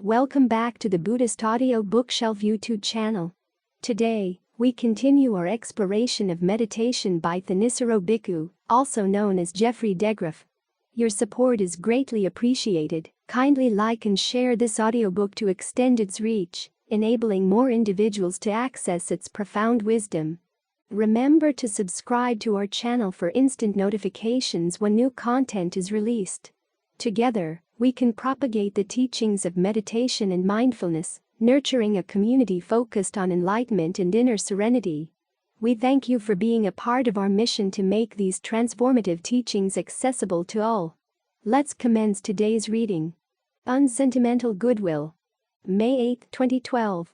Welcome back to the Buddhist Audio Bookshelf YouTube channel. Today, we continue our exploration of meditation by Thanissaro Bhikkhu, also known as Geoffrey DeGraff. Your support is greatly appreciated. Kindly like and share this audiobook to extend its reach, enabling more individuals to access its profound wisdom. Remember to subscribe to our channel for instant notifications when new content is released. Together, we can propagate the teachings of meditation and mindfulness, nurturing a community focused on enlightenment and inner serenity. We thank you for being a part of our mission to make these transformative teachings accessible to all. Let's commence today's reading. Unsentimental Goodwill. May 8, 2012.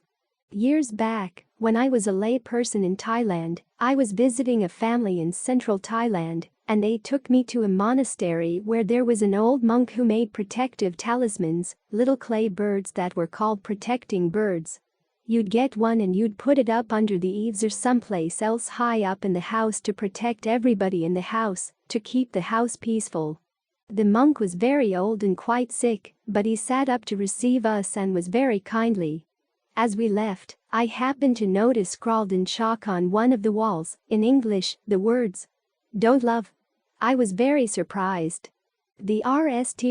Years back, when I was a lay person in Thailand, I was visiting a family in central Thailand, and they took me to a monastery where there was an old monk who made protective talismans, little clay birds that were called protecting birds. You'd get one and you'd put it up under the eaves or someplace else high up in the house to protect everybody in the house, to keep the house peaceful. The monk was very old and quite sick, but he sat up to receive us and was very kindly. As we left, I happened to notice scrawled in chalk on one of the walls, in English, the words, "Don't love." I was very surprised. The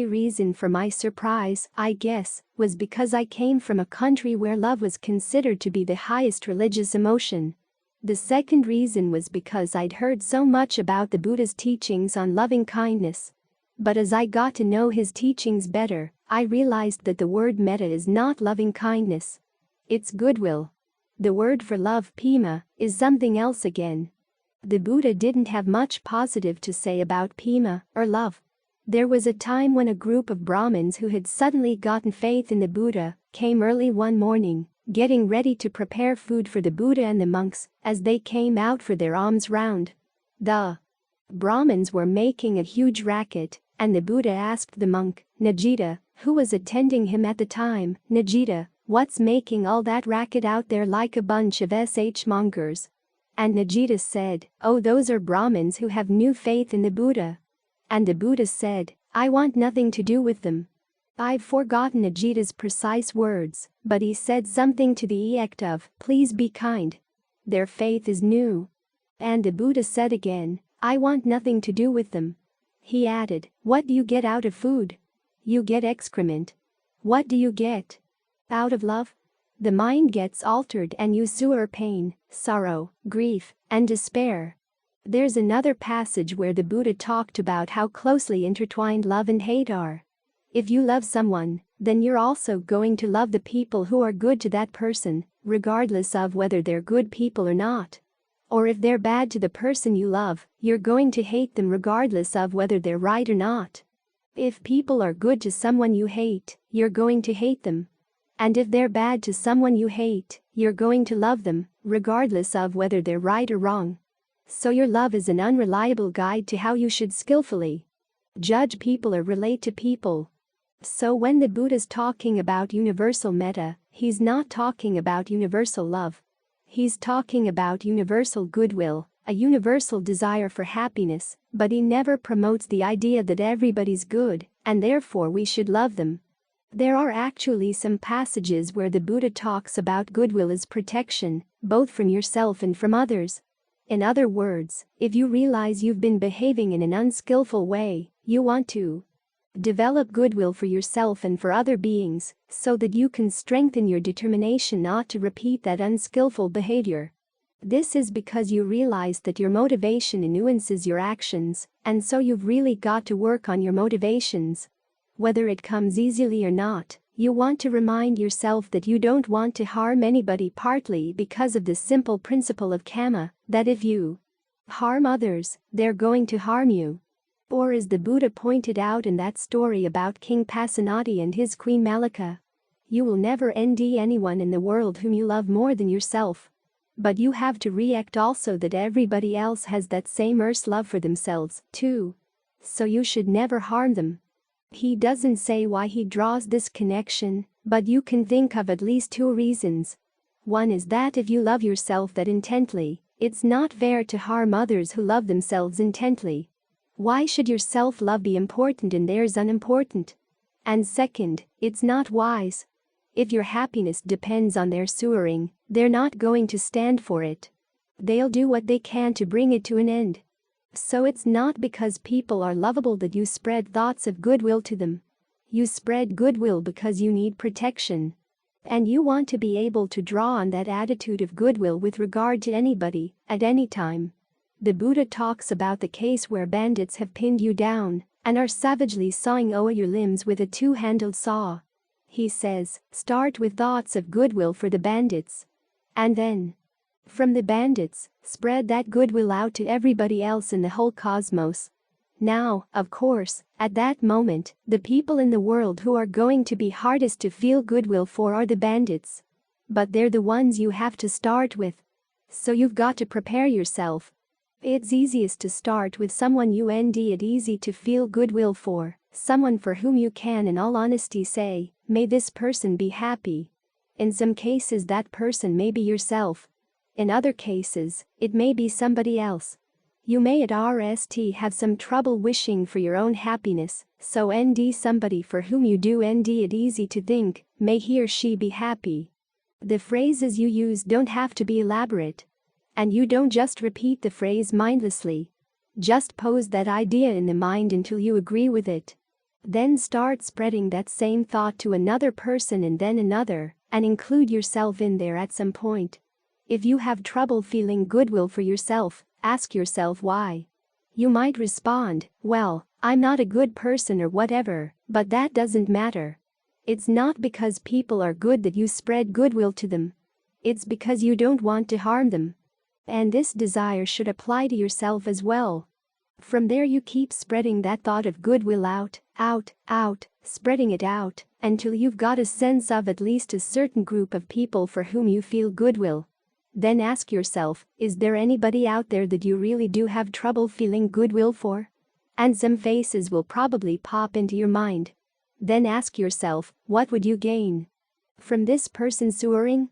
reason for my surprise, I guess, was because I came from a country where love was considered to be the highest religious emotion. The second reason was because I'd heard so much about the Buddha's teachings on loving kindness. But as I got to know his teachings better, I realized that the word metta is not loving kindness. It's goodwill. The word for love, pema, is something else again. The Buddha didn't have much positive to say about pema, or love. There was a time when a group of Brahmins who had suddenly gotten faith in the Buddha came early one morning, getting ready to prepare food for the Buddha and the monks as they came out for their alms round. The Brahmins were making a huge racket, and the Buddha asked the monk, Najita, who was attending him at the time, Najita, what's making all that racket out there like a bunch of mongers? And Najita said, oh, those are Brahmins who have new faith in the Buddha. And the Buddha said, I want nothing to do with them. I've forgotten Najita's precise words, but he said something to the effect of, please be kind. Their faith is new. And the Buddha said again, I want nothing to do with them. He added, what do you get out of food? You get excrement. What do you get out of love? The mind gets altered and you suffer pain, sorrow, grief, and despair. There's another passage where the Buddha talked about how closely intertwined love and hate are. If you love someone, then you're also going to love the people who are good to that person, regardless of whether they're good people or not. Or if they're bad to the person you love, you're going to hate them regardless of whether they're right or not. If people are good to someone you hate, you're going to hate them. And if they're bad to someone you hate, you're going to love them, regardless of whether they're right or wrong. So your love is an unreliable guide to how you should skillfully judge people or relate to people. So when the Buddha's talking about universal metta, he's not talking about universal love. He's talking about universal goodwill, a universal desire for happiness, but he never promotes the idea that everybody's good, and therefore we should love them. There are actually some passages where the Buddha talks about goodwill as protection, both from yourself and from others. In other words, if you realize you've been behaving in an unskillful way, you want to develop goodwill for yourself and for other beings, so that you can strengthen your determination not to repeat that unskillful behavior. This is because you realize that your motivation influences your actions, and so you've really got to work on your motivations. Whether it comes easily or not, you want to remind yourself that you don't want to harm anybody, partly because of the simple principle of karma, that if you harm others, they're going to harm you. Or as the Buddha pointed out in that story about King Pasenadi and his Queen Malika, you will never envy anyone in the world whom you love more than yourself. But you have to react also that everybody else has that same earth's love for themselves, too. So you should never harm them. He doesn't say why he draws this connection, but you can think of at least two reasons. One is that if you love yourself that intently, it's not fair to harm others who love themselves intently. Why should your self-love be important and theirs unimportant? And second, it's not wise. If your happiness depends on their sewering, they're not going to stand for it. They'll do what they can to bring it to an end. So it's not because people are lovable that you spread thoughts of goodwill to them. You spread goodwill because you need protection. And you want to be able to draw on that attitude of goodwill with regard to anybody, at any time. The Buddha talks about the case where bandits have pinned you down and are savagely sawing away your limbs with a two-handled saw. He says, start with thoughts of goodwill for the bandits. And then, from the bandits, spread that goodwill out to everybody else in the whole cosmos. Now, of course, at that moment, the people in the world who are going to be hardest to feel goodwill for are the bandits. But they're the ones you have to start with. So you've got to prepare yourself. It's easiest to start with someone you find it easy to feel goodwill for, someone for whom you can in all honesty say, may this person be happy. In some cases that person may be yourself. In other cases, it may be somebody else. You may at RST have some trouble wishing for your own happiness, so somebody for whom you do find it easy to think, may he or she be happy. The phrases you use don't have to be elaborate. And you don't just repeat the phrase mindlessly. Just pose that idea in the mind until you agree with it. Then start spreading that same thought to another person and then another, and include yourself in there at some point. If you have trouble feeling goodwill for yourself, ask yourself why. You might respond, well, I'm not a good person or whatever, but that doesn't matter. It's not because people are good that you spread goodwill to them. It's because you don't want to harm them. And this desire should apply to yourself as well. From there you keep spreading that thought of goodwill out, spreading it out, until you've got a sense of at least a certain group of people for whom you feel goodwill. Then ask yourself, is there anybody out there that you really do have trouble feeling goodwill for? And some faces will probably pop into your mind. Then ask yourself, what would you gain from this person sewering?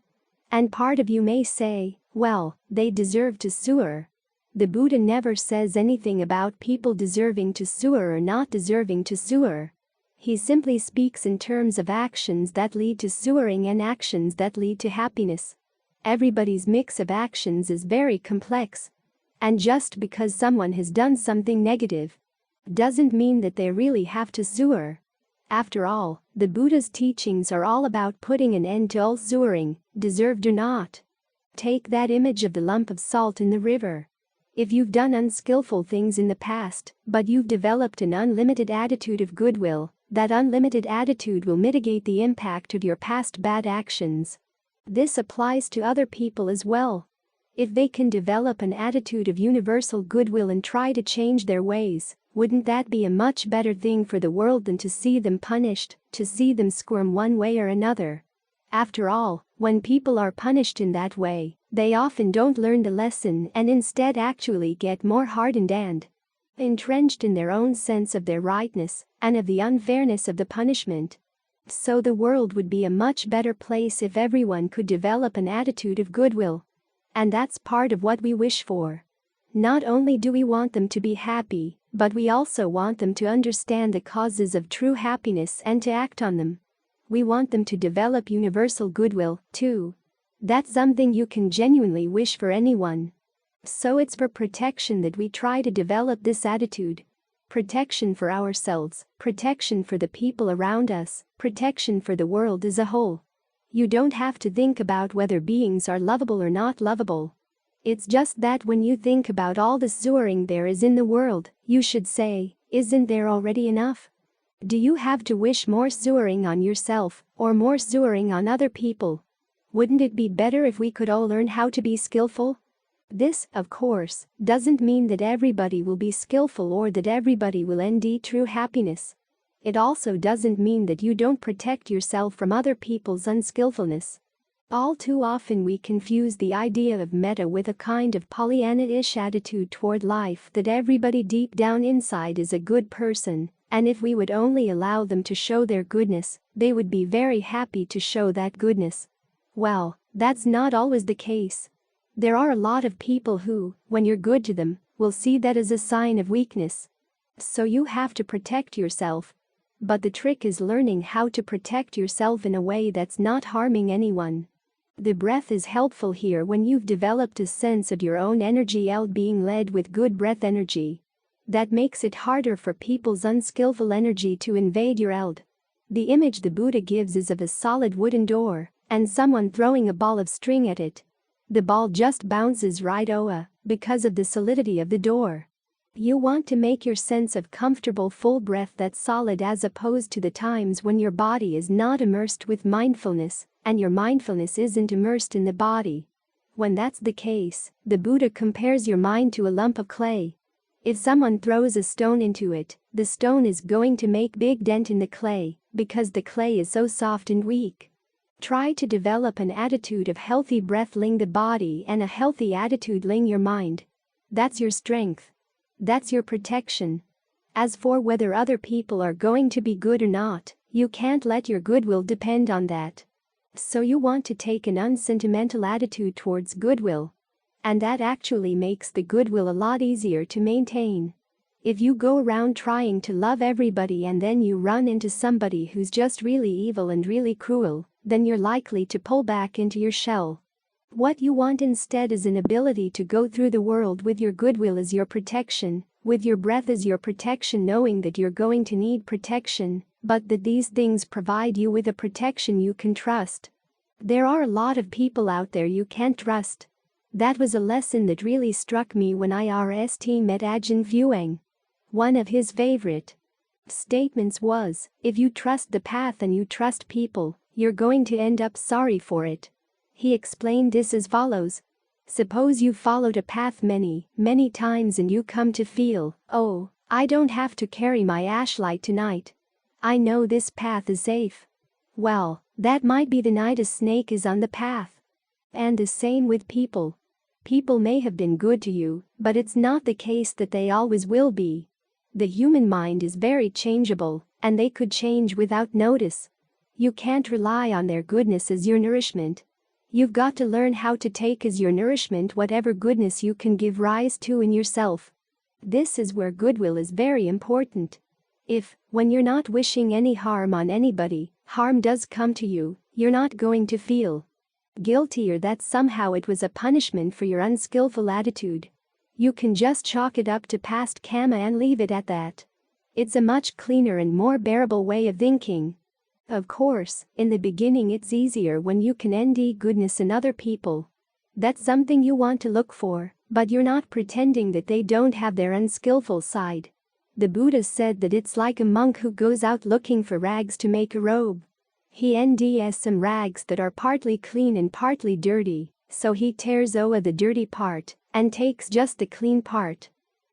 And part of you may say, well, they deserve to sewer. The Buddha never says anything about people deserving to sewer or not deserving to sewer. He simply speaks in terms of actions that lead to sewering and actions that lead to happiness. Everybody's mix of actions is very complex. And just because someone has done something negative doesn't mean that they really have to sewer. After all, the Buddha's teachings are all about putting an end to all sewering, deserved or not. Take that image of the lump of salt in the river. If you've done unskillful things in the past, but you've developed an unlimited attitude of goodwill, that unlimited attitude will mitigate the impact of your past bad actions. This applies to other people as well. If they can develop an attitude of universal goodwill and try to change their ways, wouldn't that be a much better thing for the world than to see them punished, to see them squirm one way or another? After all, when people are punished in that way, they often don't learn the lesson and instead actually get more hardened and entrenched in their own sense of their rightness and of the unfairness of the punishment. So the world would be a much better place if everyone could develop an attitude of goodwill. And that's part of what we wish for. Not only do we want them to be happy, but we also want them to understand the causes of true happiness and to act on them. We want them to develop universal goodwill, too. That's something you can genuinely wish for anyone. So it's for protection that we try to develop this attitude. Protection for ourselves, protection for the people around us, protection for the world as a whole. You don't have to think about whether beings are lovable or not lovable. It's just that when you think about all the sewering there is in the world, you should say, isn't there already enough? Do you have to wish more sewering on yourself, or more sewering on other people? Wouldn't it be better if we could all learn how to be skillful? This, of course, doesn't mean that everybody will be skillful or that everybody will find true happiness. It also doesn't mean that you don't protect yourself from other people's unskillfulness. All too often we confuse the idea of metta with a kind of Pollyanna-ish attitude toward life that everybody deep down inside is a good person, and if we would only allow them to show their goodness, they would be very happy to show that goodness. Well, that's not always the case. There are a lot of people who, when you're good to them, will see that as a sign of weakness. So you have to protect yourself. But the trick is learning how to protect yourself in a way that's not harming anyone. The breath is helpful here when you've developed a sense of your own energy being led with good breath energy. That makes it harder for people's unskillful energy to invade your eld. The image the Buddha gives is of a solid wooden door and someone throwing a ball of string at it. The ball just bounces right because of the solidity of the door. You want to make your sense of comfortable full breath that's solid as opposed to the times when your body is not immersed with mindfulness and your mindfulness isn't immersed in the body. When that's the case, the Buddha compares your mind to a lump of clay. If someone throws a stone into it, the stone is going to make big dent in the clay because the clay is so soft and weak. Try to develop an attitude of healthy breath-ling the body and a healthy attitude-ling your mind. That's your strength. That's your protection. As for whether other people are going to be good or not, you can't let your goodwill depend on that. So you want to take an unsentimental attitude towards goodwill. And that actually makes the goodwill a lot easier to maintain. If you go around trying to love everybody and then you run into somebody who's just really evil and really cruel, then you're likely to pull back into your shell. What you want instead is an ability to go through the world with your goodwill as your protection, with your breath as your protection, knowing that you're going to need protection, but that these things provide you with a protection you can trust. There are a lot of people out there you can't trust. That was a lesson that really struck me when I met Ajahn Fuang. One of his favorite statements was, if you trust the path and you trust people, you're going to end up sorry for it. He explained this as follows. Suppose you followed a path many times and you come to feel, oh, I don't have to carry my ashlight tonight. I know this path is safe. Well, that might be the night a snake is on the path. And the same with people. People may have been good to you, but it's not the case that they always will be. The human mind is very changeable, and they could change without notice. You can't rely on their goodness as your nourishment. You've got to learn how to take as your nourishment whatever goodness you can give rise to in yourself. This is where goodwill is very important. If, when you're not wishing any harm on anybody, harm does come to you, you're not going to feel guilty or that somehow it was a punishment for your unskillful attitude. You can just chalk it up to past karma and leave it at that. It's a much cleaner and more bearable way of thinking. Of course, in the beginning it's easier when you can ND goodness in other people. That's something you want to look for, but you're not pretending that they don't have their unskillful side. The Buddha said that it's like a monk who goes out looking for rags to make a robe. He NDs some rags that are partly clean and partly dirty, so he tears the dirty part and takes just the clean part.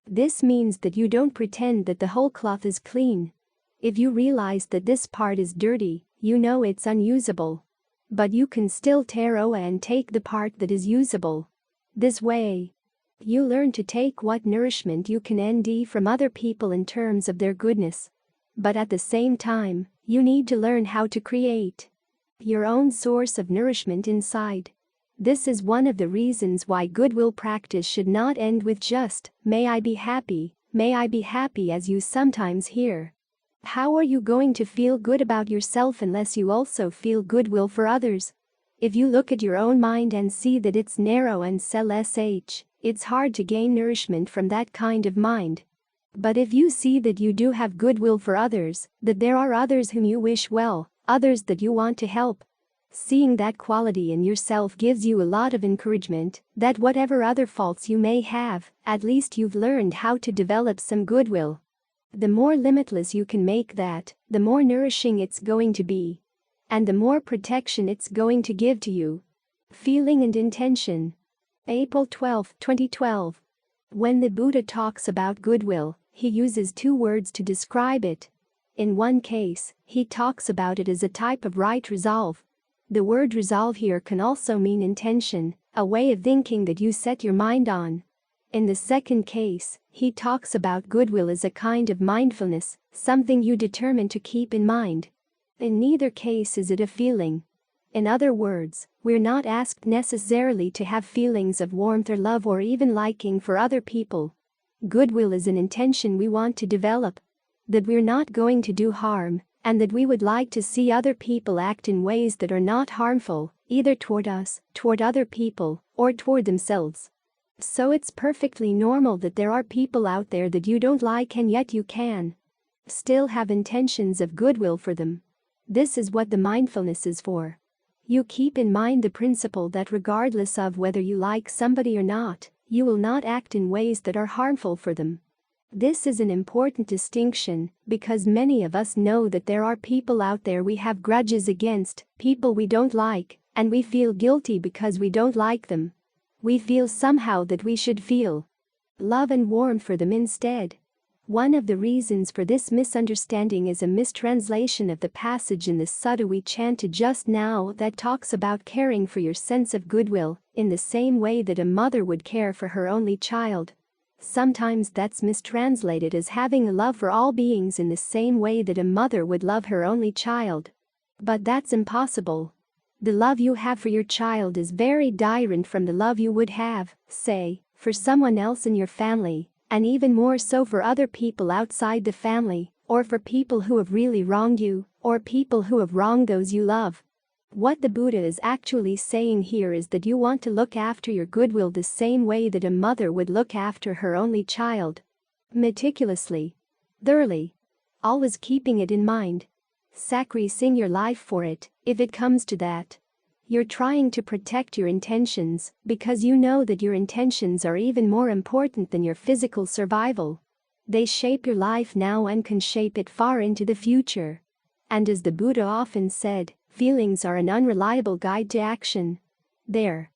This means that you don't pretend that the whole cloth is clean. If you realize that this part is dirty, you know it's unusable. But you can still tear and take the part that is usable. This way, you learn to take what nourishment you can ND from other people in terms of their goodness. But at the same time, you need to learn how to create your own source of nourishment inside. This is one of the reasons why goodwill practice should not end with just, may I be happy, as you sometimes hear. How are you going to feel good about yourself unless you also feel goodwill for others? If you look at your own mind and see that it's narrow and selfish, it's hard to gain nourishment from that kind of mind. But if you see that you do have goodwill for others, that there are others whom you wish well, others that you want to help, seeing that quality in yourself gives you a lot of encouragement that whatever other faults you may have, at least you've learned how to develop some goodwill. The more limitless you can make that, the more nourishing it's going to be. And the more protection it's going to give to you. Feeling and intention. April 12, 2012. When the Buddha talks about goodwill, he uses two words to describe it. In one case, he talks about it as a type of right resolve. The word resolve here can also mean intention, a way of thinking that you set your mind on. In the second case, he talks about goodwill as a kind of mindfulness, something you determine to keep in mind. In neither case is it a feeling. In other words, we're not asked necessarily to have feelings of warmth or love or even liking for other people. Goodwill is an intention we want to develop. that we're not going to do harm, and that we would like to see other people act in ways that are not harmful, either toward us, toward other people, or toward themselves. So it's perfectly normal that there are people out there that you don't like, and yet you can still have intentions of goodwill for them. This is what the mindfulness is for. You keep in mind the principle that regardless of whether you like somebody or not, you will not act in ways that are harmful for them. This is an important distinction because many of us know that there are people out there we have grudges against, people we don't like, and we feel guilty because we don't like them. We feel somehow that we should feel love and warmth for them instead. One of the reasons for this misunderstanding is a mistranslation of the passage in the sutta we chanted just now that talks about caring for your sense of goodwill in the same way that a mother would care for her only child. Sometimes that's mistranslated as having a love for all beings in the same way that a mother would love her only child. But that's impossible. The love you have for your child is very different from the love you would have, say, for someone else in your family, and even more so for other people outside the family, or for people who have really wronged you, or people who have wronged those you love. What the Buddha is actually saying here is that you want to look after your goodwill the same way that a mother would look after her only child. Meticulously. Thoroughly. Always keeping it in mind. Sacrificing your life for it, if it comes to that. You're trying to protect your intentions because you know that your intentions are even more important than your physical survival. They shape your life now and can shape it far into the future. And as the Buddha often said, feelings are an unreliable guide to action. There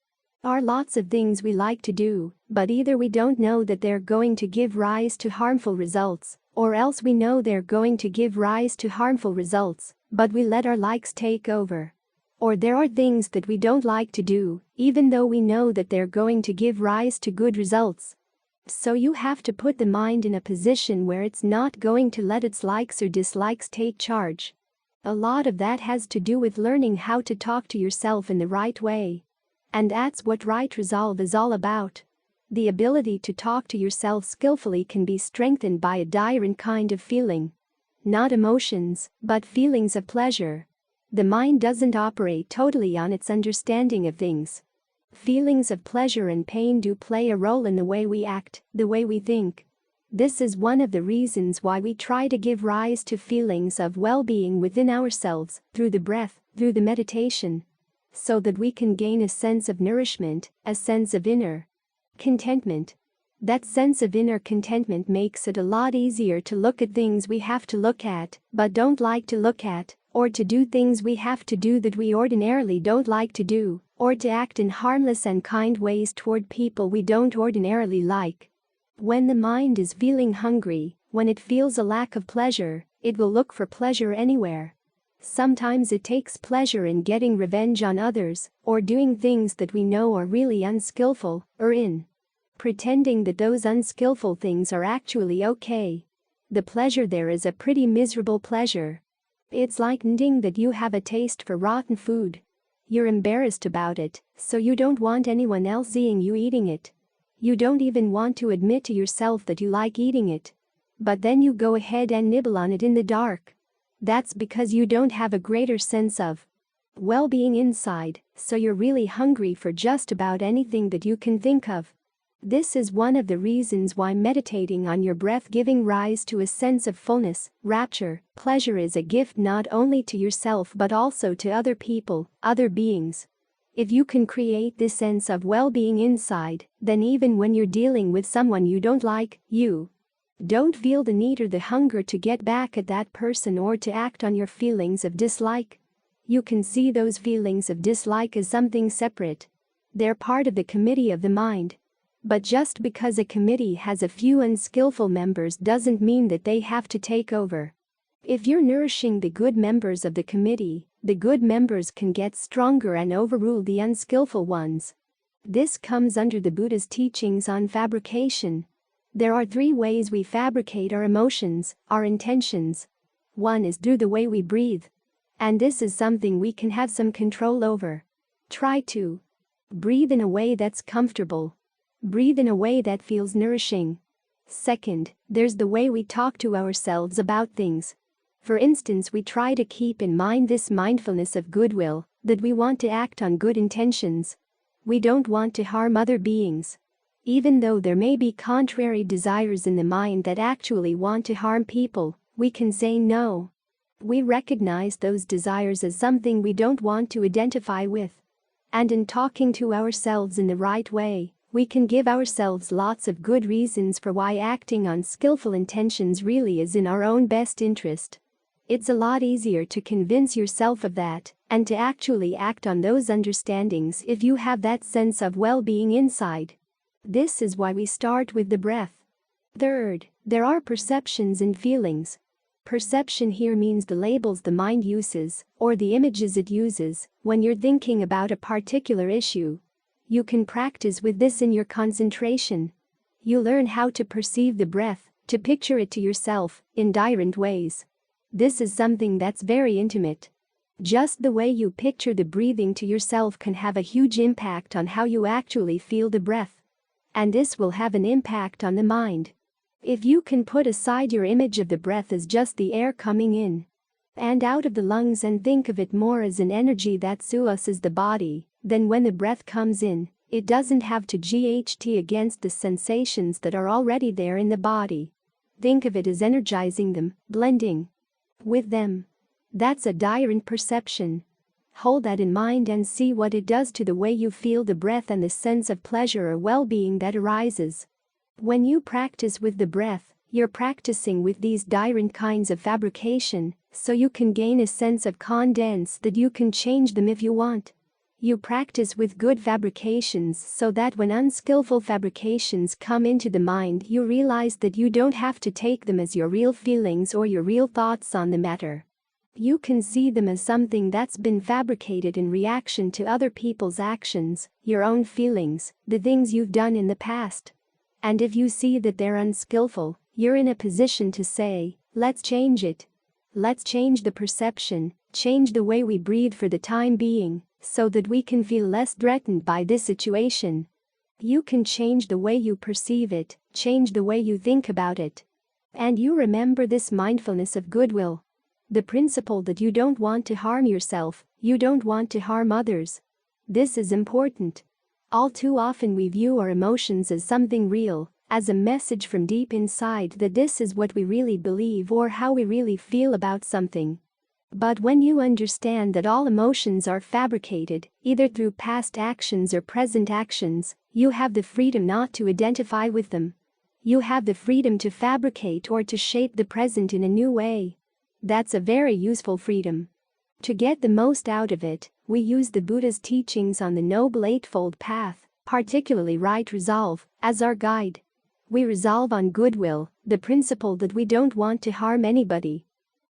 are lots of things we like to do, but either we don't know that they're going to give rise to harmful results, or else we know they're going to give rise to harmful results, but we let our likes take over. Or there are things that we don't like to do, even though we know that they're going to give rise to good results. So you have to put the mind in a position where it's not going to let its likes or dislikes take charge. A lot of that has to do with learning how to talk to yourself in the right way. And that's what right resolve is all about. The ability to talk to yourself skillfully can be strengthened by a different kind of feeling. Not emotions, but feelings of pleasure. The mind doesn't operate totally on its understanding of things. Feelings of pleasure and pain do play a role in the way we act, the way we think. This is one of the reasons why we try to give rise to feelings of well-being within ourselves, through the breath, through the meditation, so that we can gain a sense of nourishment, a sense of inner contentment. That sense of inner contentment makes it a lot easier to look at things we have to look at, but don't like to look at, or to do things we have to do that we ordinarily don't like to do, or to act in harmless and kind ways toward people we don't ordinarily like. When the mind is feeling hungry, when it feels a lack of pleasure, it will look for pleasure anywhere. Sometimes it takes pleasure in getting revenge on others, or doing things that we know are really unskillful, or in pretending that those unskillful things are actually okay. The pleasure there is a pretty miserable pleasure. It's like admitting that you have a taste for rotten food. You're embarrassed about it, so you don't want anyone else seeing you eating it. You don't even want to admit to yourself that you like eating it. But then you go ahead and nibble on it in the dark. That's because you don't have a greater sense of well-being inside, so you're really hungry for just about anything that you can think of. This is one of the reasons why meditating on your breath giving rise to a sense of fullness, rapture, pleasure is a gift not only to yourself but also to other people, other beings. If you can create this sense of well-being inside, then even when you're dealing with someone you don't like, you don't feel the need or the hunger to get back at that person or to act on your feelings of dislike. You can see those feelings of dislike as something separate. They're part of the committee of the mind. But just because a committee has a few unskillful members doesn't mean that they have to take over. If you're nourishing the good members of the committee, the good members can get stronger and overrule the unskillful ones. This comes under the Buddha's teachings on fabrication. There are 3 ways we fabricate our emotions, our intentions. One is through the way we breathe. And this is something we can have some control over. Try to breathe in a way that's comfortable. Breathe in a way that feels nourishing. Second, there's the way we talk to ourselves about things. For instance, we try to keep in mind this mindfulness of goodwill, that we want to act on good intentions. We don't want to harm other beings. Even though there may be contrary desires in the mind that actually want to harm people, we can say no. We recognize those desires as something we don't want to identify with. And in talking to ourselves in the right way, we can give ourselves lots of good reasons for why acting on skillful intentions really is in our own best interest. It's a lot easier to convince yourself of that and to actually act on those understandings if you have that sense of well-being inside. This is why we start with the breath. Third, there are perceptions and feelings. Perception here means the labels the mind uses, or the images it uses, when you're thinking about a particular issue. You can practice with this in your concentration. You learn how to perceive the breath, to picture it to yourself, in different ways. This is something that's very intimate. Just the way you picture the breathing to yourself can have a huge impact on how you actually feel the breath. And this will have an impact on the mind. If you can put aside your image of the breath as just the air coming in and out of the lungs and think of it more as an energy that soothes the body, then when the breath comes in, it doesn't have to GHT against the sensations that are already there in the body. Think of it as energizing them, blending with them. That's a direct perception. Hold that in mind and see what it does to the way you feel the breath and the sense of pleasure or well-being that arises. When you practice with the breath, you're practicing with these different kinds of fabrication, so you can gain a sense of condense that you can change them if you want. You practice with good fabrications so that when unskillful fabrications come into the mind, you realize that you don't have to take them as your real feelings or your real thoughts on the matter. You can see them as something that's been fabricated in reaction to other people's actions, your own feelings, the things you've done in the past. And if you see that they're unskillful, you're in a position to say, let's change it. Let's change the perception, change the way we breathe for the time being, so that we can feel less threatened by this situation. You can change the way you perceive it, change the way you think about it. And you remember this mindfulness of goodwill. The principle that you don't want to harm yourself, you don't want to harm others. This is important. All too often we view our emotions as something real, as a message from deep inside that this is what we really believe or how we really feel about something. But when you understand that all emotions are fabricated, either through past actions or present actions, you have the freedom not to identify with them. You have the freedom to fabricate or to shape the present in a new way. That's a very useful freedom. To get the most out of it, we use the Buddha's teachings on the Noble Eightfold Path, particularly right resolve, as our guide. We resolve on goodwill, the principle that we don't want to harm anybody.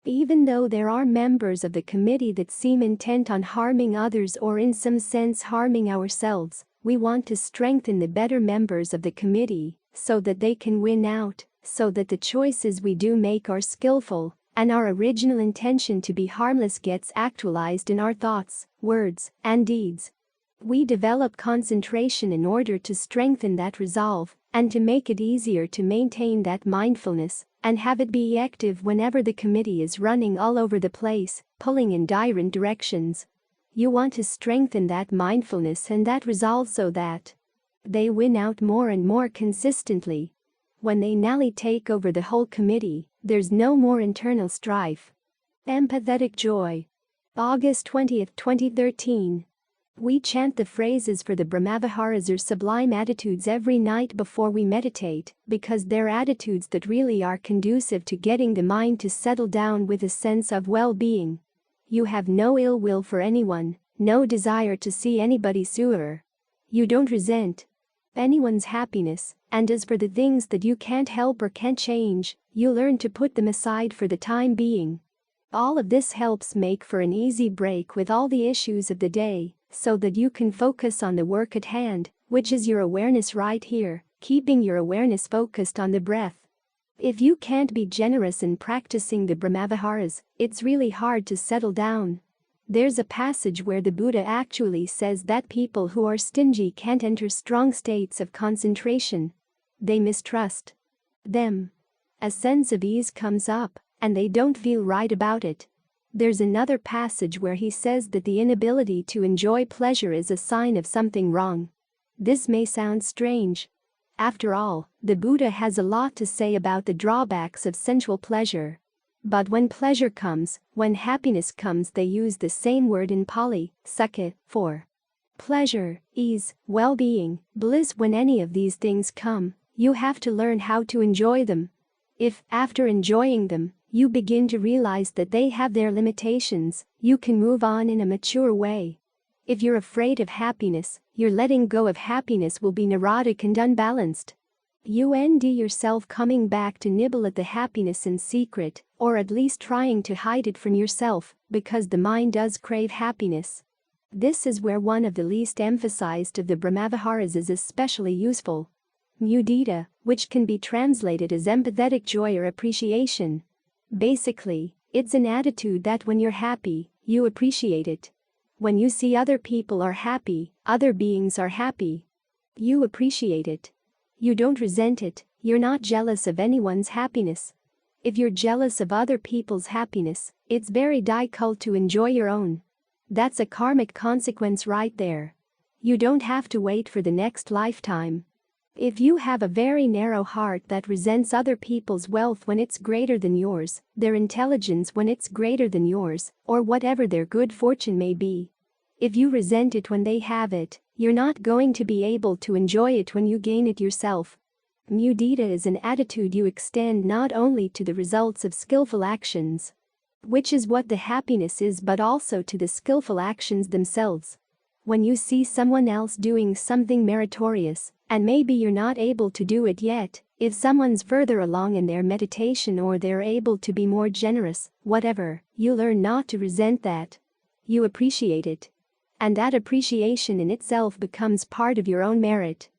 Even though there are members of the committee that seem intent on harming others or in some sense harming ourselves, we want to strengthen the better members of the committee so that they can win out, so that the choices we do make are skillful, and our original intention to be harmless gets actualized in our thoughts, words, and deeds. We develop concentration in order to strengthen that resolve and to make it easier to maintain that mindfulness and have it be active whenever the committee is running all over the place, pulling in different directions. You want to strengthen that mindfulness and that resolve so that they win out more and more consistently. When they nearly take over the whole committee, there's no more internal strife. Empathetic joy. August 20, 2013. We chant the phrases for the Brahmaviharas or sublime attitudes every night before we meditate, because they're attitudes that really are conducive to getting the mind to settle down with a sense of well-being. You have no ill will for anyone, no desire to see anybody suffer. You don't resent anyone's happiness, and as for the things that you can't help or can't change, you learn to put them aside for the time being. All of this helps make for an easy break with all the issues of the day, so that you can focus on the work at hand, which is your awareness right here, keeping your awareness focused on the breath. If you can't be generous in practicing the Brahmaviharas, it's really hard to settle down. There's a passage where the Buddha actually says that people who are stingy can't enter strong states of concentration. They mistrust them. A sense of ease comes up, and they don't feel right about it. There's another passage where he says that the inability to enjoy pleasure is a sign of something wrong. This may sound strange. After all, the Buddha has a lot to say about the drawbacks of sensual pleasure. But when pleasure comes, when happiness comes, they use the same word in Pali, sukha, for pleasure, ease, well-being, bliss. When any of these things come, you have to learn how to enjoy them. If, after enjoying them, you begin to realize that they have their limitations, you can move on in a mature way. If you're afraid of happiness, your letting go of happiness will be neurotic and unbalanced. You end yourself coming back to nibble at the happiness in secret, or at least trying to hide it from yourself, because the mind does crave happiness. This is where one of the least emphasized of the Brahmaviharas is especially useful. Mudita, which can be translated as empathetic joy or appreciation. Basically, it's an attitude that when you're happy, you appreciate it. When you see other people are happy, other beings are happy, you appreciate it. You don't resent it, you're not jealous of anyone's happiness. If you're jealous of other people's happiness, it's very difficult to enjoy your own. That's a karmic consequence right there. You don't have to wait for the next lifetime. If you have a very narrow heart that resents other people's wealth when it's greater than yours, their intelligence when it's greater than yours, or whatever their good fortune may be. If you resent it when they have it, you're not going to be able to enjoy it when you gain it yourself. Mudita is an attitude you extend not only to the results of skillful actions, which is what the happiness is, but also to the skillful actions themselves. When you see someone else doing something meritorious, and maybe you're not able to do it yet, if someone's further along in their meditation or they're able to be more generous, whatever, you learn not to resent that. You appreciate it. And that appreciation in itself becomes part of your own merit.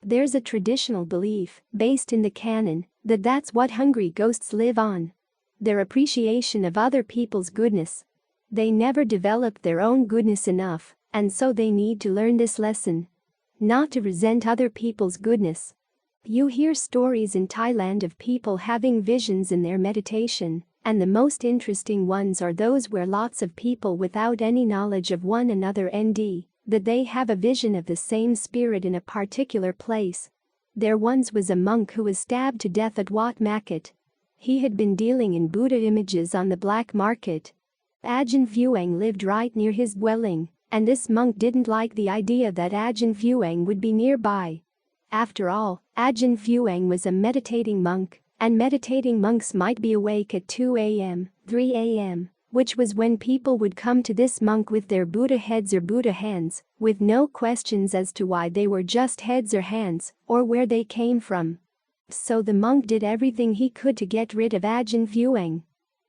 There's a traditional belief, based in the canon, that that's what hungry ghosts live on. Their appreciation of other people's goodness. They never developed their own goodness enough, and so they need to learn this lesson. Not to resent other people's goodness. You hear stories in Thailand of people having visions in their meditation, and the most interesting ones are those where lots of people without any knowledge of one another that they have a vision of the same spirit in a particular place. There once was a monk who was stabbed to death at Wat Makat. He had been dealing in Buddha images on the black market. Ajahn Fuang lived right near his dwelling, and this monk didn't like the idea that Ajahn Fuang would be nearby. After all, Ajahn Fuang was a meditating monk, and meditating monks might be awake at 2 a.m., 3 a.m., which was when people would come to this monk with their Buddha heads or Buddha hands, with no questions as to why they were just heads or hands, or where they came from. So the monk did everything he could to get rid of Ajahn Fuang.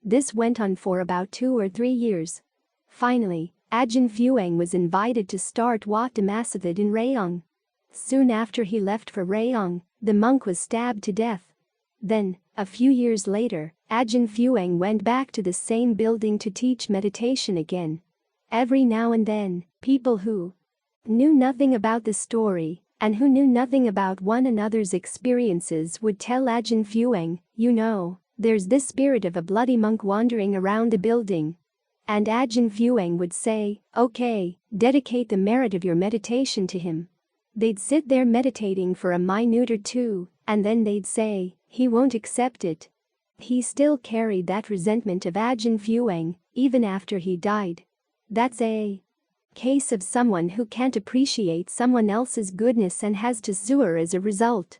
This went on for about 2 or 3 years. Finally, Ajahn Fuang was invited to start Wat Dhammasatthad in Rayong. Soon after he left for Rayong, the monk was stabbed to death. Then, a few years later, Ajahn Fuang went back to the same building to teach meditation again. Every now and then, people who knew nothing about the story and who knew nothing about one another's experiences would tell Ajahn Fuang, "You know, there's this spirit of a bloody monk wandering around the building." And Ajahn Fuang would say, "Okay, dedicate the merit of your meditation to him." They'd sit there meditating for a minute or two, and then they'd say, "He won't accept it." He still carried that resentment of Ajahn Fuang, even after he died. That's a case of someone who can't appreciate someone else's goodness and has to suffer as a result.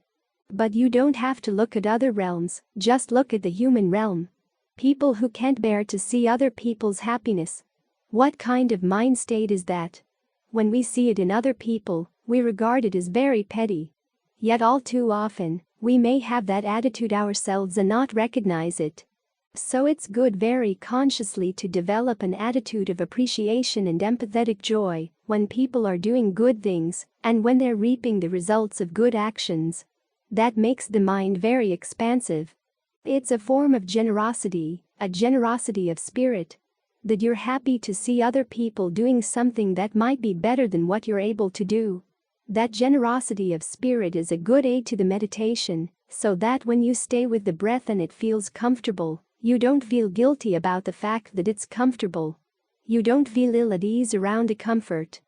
But you don't have to look at other realms, just look at the human realm. People who can't bear to see other people's happiness. What kind of mind state is that? When we see it in other people, we regard it as very petty. Yet all too often, we may have that attitude ourselves and not recognize it. So it's good very consciously to develop an attitude of appreciation and empathetic joy when people are doing good things and when they're reaping the results of good actions. That makes the mind very expansive. It's a form of generosity, a generosity of spirit. That you're happy to see other people doing something that might be better than what you're able to do. That generosity of spirit is a good aid to the meditation, so that when you stay with the breath and it feels comfortable, you don't feel guilty about the fact that it's comfortable. You don't feel ill at ease around the comfort.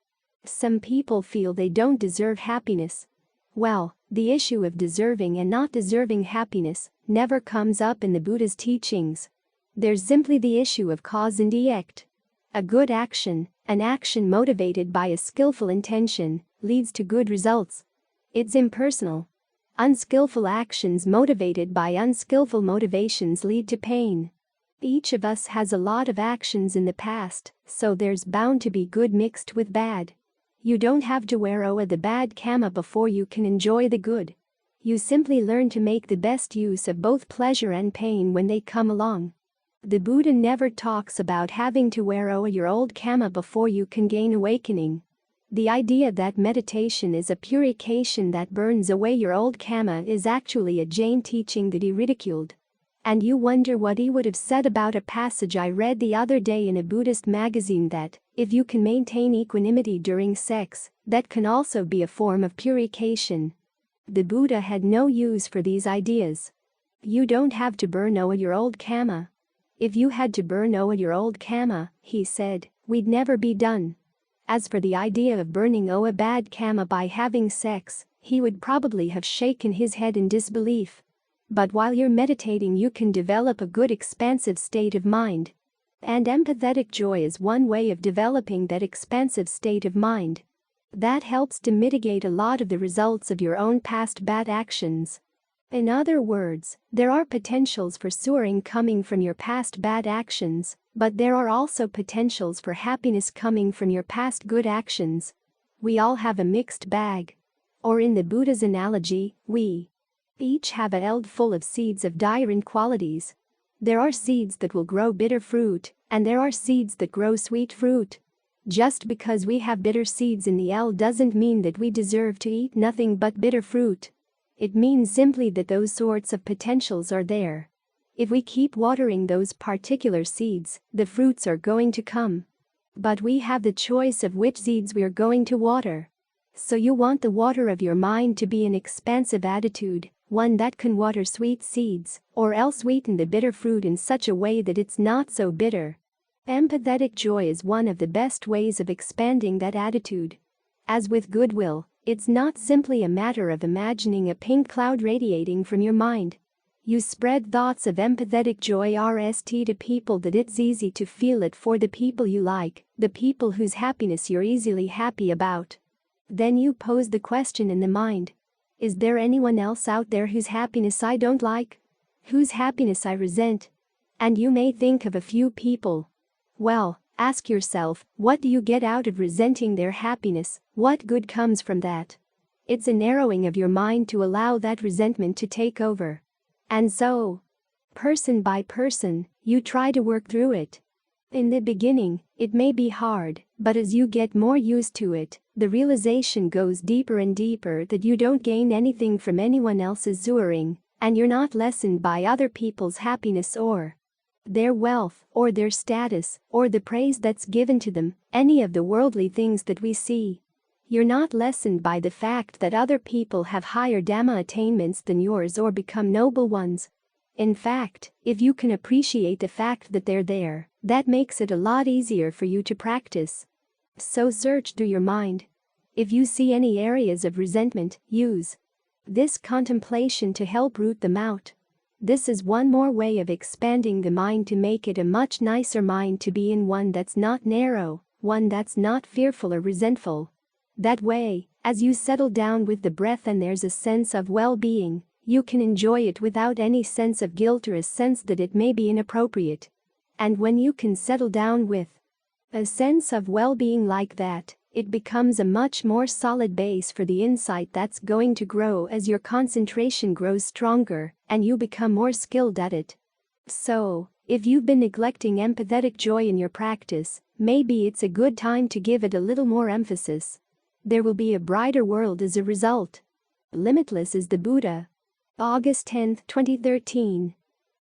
Some people feel they don't deserve happiness. Well, the issue of deserving and not deserving happiness never comes up in the Buddha's teachings. There's simply the issue of cause and effect. A good action, an action motivated by a skillful intention, leads to good results. It's impersonal. Unskillful actions motivated by unskillful motivations lead to pain. Each of us has a lot of actions in the past, so there's bound to be good mixed with bad. You don't have to wear the bad karma before you can enjoy the good. You simply learn to make the best use of both pleasure and pain when they come along. The Buddha never talks about having to wear your old karma before you can gain awakening. The idea that meditation is a purification that burns away your old karma is actually a Jain teaching that he ridiculed. And you wonder what he would have said about a passage I read the other day in a Buddhist magazine that, if you can maintain equanimity during sex, that can also be a form of purification. The Buddha had no use for these ideas. You don't have to burn your old karma. If you had to burn your old karma, he said, we'd never be done. As for the idea of burning a bad karma by having sex, he would probably have shaken his head in disbelief. But while you're meditating, you can develop a good expansive state of mind. And empathetic joy is one way of developing that expansive state of mind. That helps to mitigate a lot of the results of your own past bad actions. In other words, there are potentials for suffering coming from your past bad actions, but there are also potentials for happiness coming from your past good actions. We all have a mixed bag. Or in the Buddha's analogy, we each have a field full of seeds of different qualities. There are seeds that will grow bitter fruit, and there are seeds that grow sweet fruit. Just because we have bitter seeds in the field doesn't mean that we deserve to eat nothing but bitter fruit. It means simply that those sorts of potentials are there. If we keep watering those particular seeds, the fruits are going to come. But we have the choice of which seeds we are going to water. So you want the water of your mind to be an expansive attitude, one that can water sweet seeds, or else sweeten the bitter fruit in such a way that it's not so bitter. Empathetic joy is one of the best ways of expanding that attitude. As with goodwill, it's not simply a matter of imagining a pink cloud radiating from your mind. You spread thoughts of empathetic joy to people that it's easy to feel it for the people you like, the people whose happiness you're easily happy about. Then you pose the question in the mind. Is there anyone else out there whose happiness I don't like? Whose happiness I resent? And you may think of a few people. Well, ask yourself, what do you get out of resenting their happiness? What good comes from that? It's a narrowing of your mind to allow that resentment to take over. And so, person by person, you try to work through it. In the beginning, it may be hard, but as you get more used to it, the realization goes deeper and deeper that you don't gain anything from anyone else's suffering, and you're not lessened by other people's happiness or their wealth, or their status, or the praise that's given to them, any of the worldly things that we see. You're not lessened by the fact that other people have higher Dhamma attainments than yours or become noble ones. In fact, if you can appreciate the fact that they're there, that makes it a lot easier for you to practice. So search through your mind. If you see any areas of resentment, use this contemplation to help root them out. This is one more way of expanding the mind to make it a much nicer mind to be in, one that's not narrow, one that's not fearful or resentful. That way, as you settle down with the breath and there's a sense of well-being, you can enjoy it without any sense of guilt or a sense that it may be inappropriate. And when you can settle down with a sense of well-being like that, it becomes a much more solid base for the insight that's going to grow as your concentration grows stronger and you become more skilled at it. So, if you've been neglecting empathetic joy in your practice, maybe it's a good time to give it a little more emphasis. There will be a brighter world as a result. Limitless is the Buddha. August 10, 2013.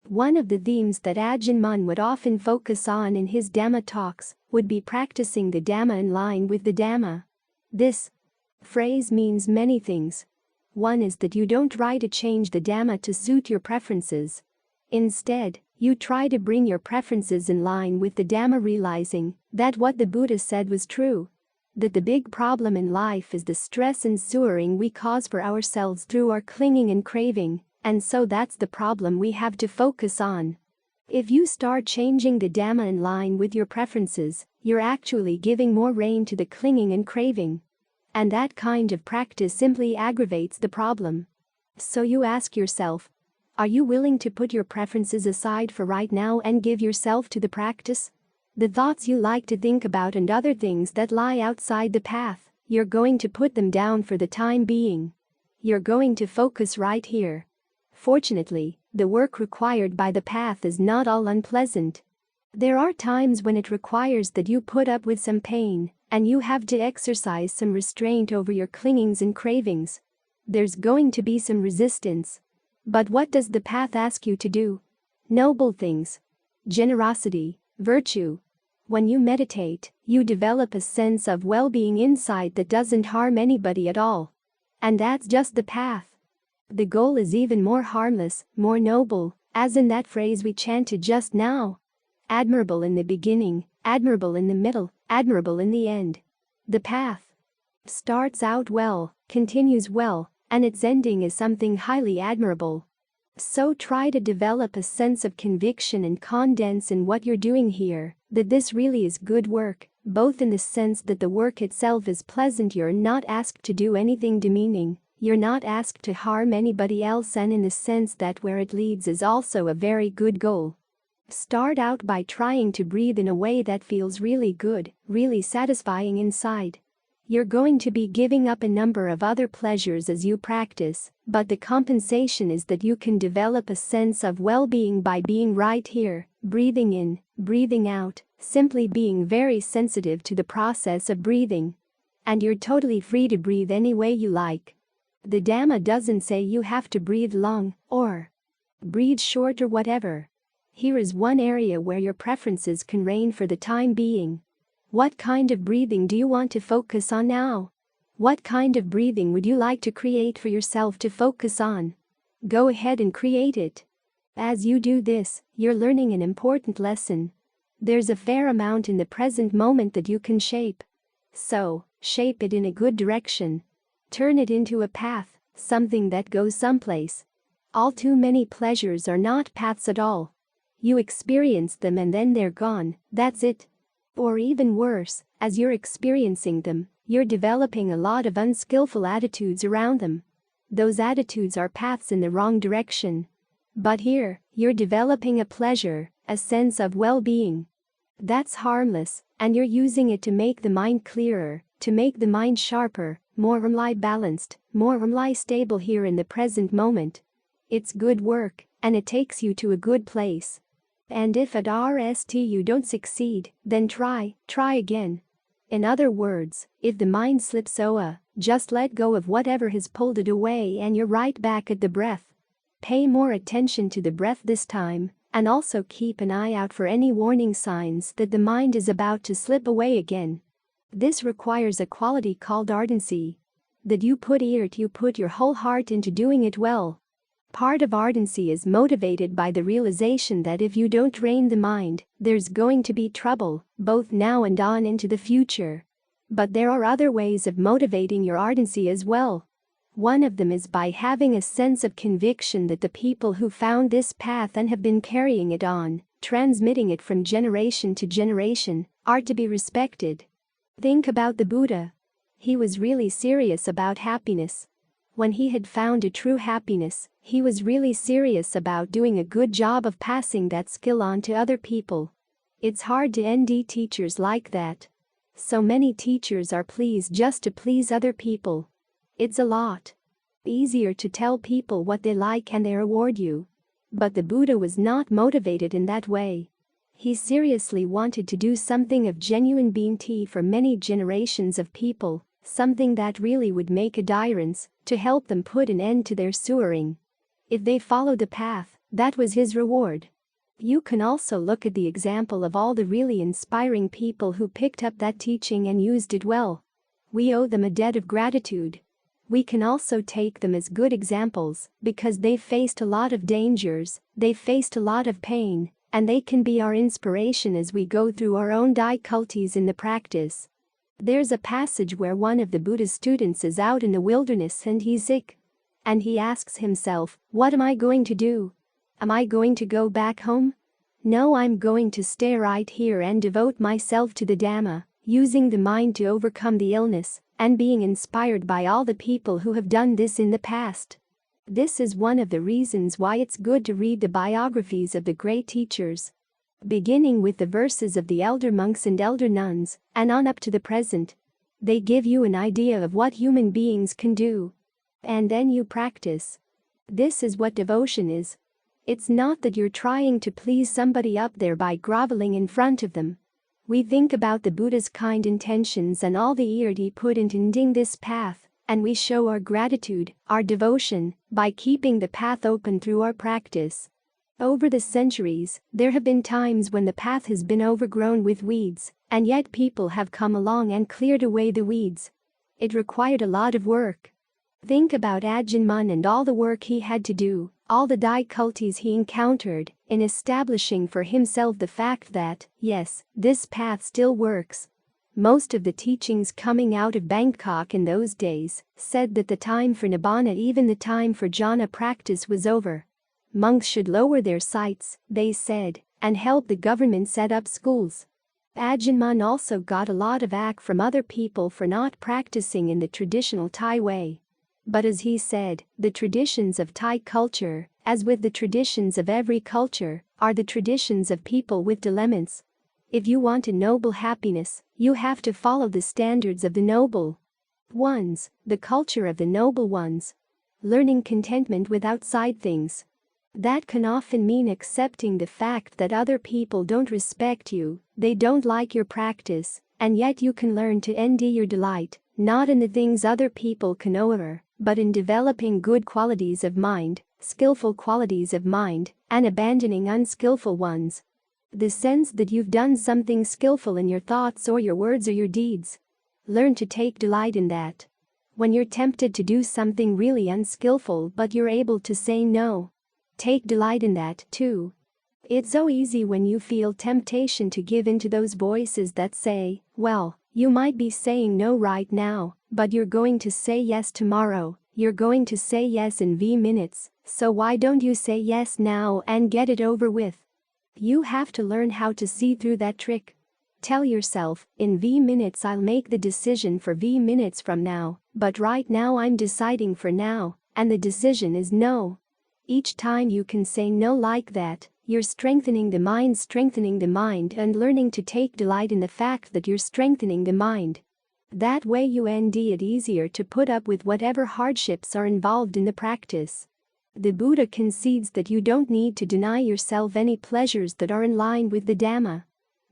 One of the themes that Ajahn Mun would often focus on in his Dhamma talks would be practicing the Dhamma in line with the Dhamma. This phrase means many things. One is that you don't try to change the Dhamma to suit your preferences. Instead, you try to bring your preferences in line with the Dhamma, realizing that what the Buddha said was true. That the big problem in life is the stress and suffering we cause for ourselves through our clinging and craving, and so that's the problem we have to focus on. If you start changing the Dhamma in line with your preferences, you're actually giving more rein to the clinging and craving. And that kind of practice simply aggravates the problem. So you ask yourself, are you willing to put your preferences aside for right now and give yourself to the practice? The thoughts you like to think about and other things that lie outside the path, you're going to put them down for the time being. You're going to focus right here. Fortunately, the work required by the path is not all unpleasant. There are times when it requires that you put up with some pain, and you have to exercise some restraint over your clingings and cravings. There's going to be some resistance. But what does the path ask you to do? Noble things. Generosity, virtue. When you meditate, you develop a sense of well-being inside that doesn't harm anybody at all. And that's just the path. The goal is even more harmless, more noble, as in that phrase we chanted just now. Admirable in the beginning, admirable in the middle, admirable in the end. The path starts out well, continues well, and its ending is something highly admirable. So try to develop a sense of conviction and confidence in what you're doing here, that this really is good work, both in the sense that the work itself is pleasant, you're not asked to do anything demeaning, you're not asked to harm anybody else, and in the sense that where it leads is also a very good goal. Start out by trying to breathe in a way that feels really good, really satisfying inside. You're going to be giving up a number of other pleasures as you practice, but the compensation is that you can develop a sense of well-being by being right here, breathing in, breathing out, simply being very sensitive to the process of breathing. And you're totally free to breathe any way you like. The Dhamma doesn't say you have to breathe long, or breathe short or whatever. Here is one area where your preferences can reign for the time being. What kind of breathing do you want to focus on now? What kind of breathing would you like to create for yourself to focus on? Go ahead and create it. As you do this, you're learning an important lesson. There's a fair amount in the present moment that you can shape. So, shape it in a good direction. Turn it into a path, something that goes someplace. All too many pleasures are not paths at all. You experience them and then they're gone, that's it. Or even worse, as you're experiencing them, you're developing a lot of unskillful attitudes around them. Those attitudes are paths in the wrong direction. But here, you're developing a pleasure, a sense of well-being. That's harmless, and you're using it to make the mind clearer, to make the mind sharper, more balanced, more stable here in the present moment. It's good work, and it takes you to a good place. And if at RST you don't succeed, then try again. In other words, if the mind slips just let go of whatever has pulled it away and you're right back at the breath. Pay more attention to the breath this time, and also keep an eye out for any warning signs that the mind is about to slip away again. This requires a quality called ardency. That you put your whole heart into doing it well. Part of ardency is motivated by the realization that if you don't train the mind, there's going to be trouble, both now and on into the future. But there are other ways of motivating your ardency as well. One of them is by having a sense of conviction that the people who found this path and have been carrying it on, transmitting it from generation to generation, are to be respected. Think about the Buddha. He was really serious about happiness. When he had found a true happiness, he was really serious about doing a good job of passing that skill on to other people. It's hard to ND teachers like that. So many teachers are pleased just to please other people. It's a lot easier to tell people what they like and they reward you. But the Buddha was not motivated in that way. He seriously wanted to do something of genuine bhakti for many generations of people, something that really would make a difference, to help them put an end to their suffering. If they followed the path, that was his reward. You can also look at the example of all the really inspiring people who picked up that teaching and used it well. We owe them a debt of gratitude. We can also take them as good examples because they faced a lot of dangers, they faced a lot of pain, and they can be our inspiration as we go through our own difficulties in the practice. There's a passage where one of the Buddha's students is out in the wilderness and he's sick. And he asks himself, what am I going to do? Am I going to go back home? No, I'm going to stay right here and devote myself to the Dhamma, using the mind to overcome the illness, and being inspired by all the people who have done this in the past. This is one of the reasons why it's good to read the biographies of the great teachers. Beginning with the verses of the elder monks and elder nuns, and on up to the present. They give you an idea of what human beings can do. And then you practice. This is what devotion is. It's not that you're trying to please somebody up there by groveling in front of them. We think about the Buddha's kind intentions and all the effort he put into ending this path, and we show our gratitude, our devotion, by keeping the path open through our practice. Over the centuries, there have been times when the path has been overgrown with weeds, and yet people have come along and cleared away the weeds. It required a lot of work. Think about Ajahn Mun and all the work he had to do, all the difficulties he encountered in establishing for himself the fact that, yes, this path still works. Most of the teachings coming out of Bangkok in those days said that the time for Nibbana, even the time for jhana practice, was over. Monks should lower their sights, they said, and help the government set up schools. Ajahn Mun also got a lot of ack from other people for not practicing in the traditional Thai way. But as he said, the traditions of Thai culture, as with the traditions of every culture, are the traditions of people with dilemmas. If you want a noble happiness, you have to follow the standards of the noble ones, the culture of the noble ones. Learning contentment with outside things. That can often mean accepting the fact that other people don't respect you, they don't like your practice, and yet you can learn to end your delight, not in the things other people can over, but in developing good qualities of mind, skillful qualities of mind, and abandoning unskillful ones. The sense that you've done something skillful in your thoughts or your words or your deeds. Learn to take delight in that. When you're tempted to do something really unskillful but you're able to say no. Take delight in that, too. It's so easy when you feel temptation to give in to those voices that say, well, you might be saying no right now, but you're going to say yes tomorrow, you're going to say yes in minutes, so why don't you say yes now and get it over with? You have to learn how to see through that trick. Tell yourself, in minutes I'll make the decision for minutes from now, but right now I'm deciding for now, and the decision is no. Each time you can say no like that, you're strengthening the mind and learning to take delight in the fact that you're strengthening the mind. That way you end it easier to put up with whatever hardships are involved in the practice. The Buddha concedes that you don't need to deny yourself any pleasures that are in line with the Dhamma.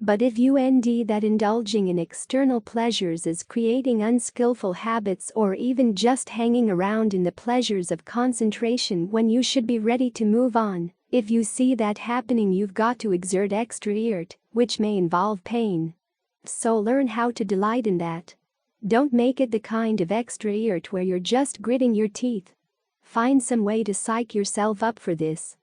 But if you end that indulging in external pleasures is creating unskillful habits or even just hanging around in the pleasures of concentration when you should be ready to move on, if you see that happening you've got to exert extra effort, which may involve pain. So learn how to delight in that. Don't make it the kind of extra effort where you're just gritting your teeth. Find some way to psych yourself up for this.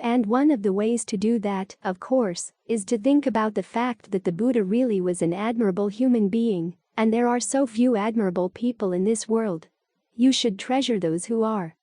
And one of the ways to do that, of course, is to think about the fact that the Buddha really was an admirable human being, and there are so few admirable people in this world. You should treasure those who are.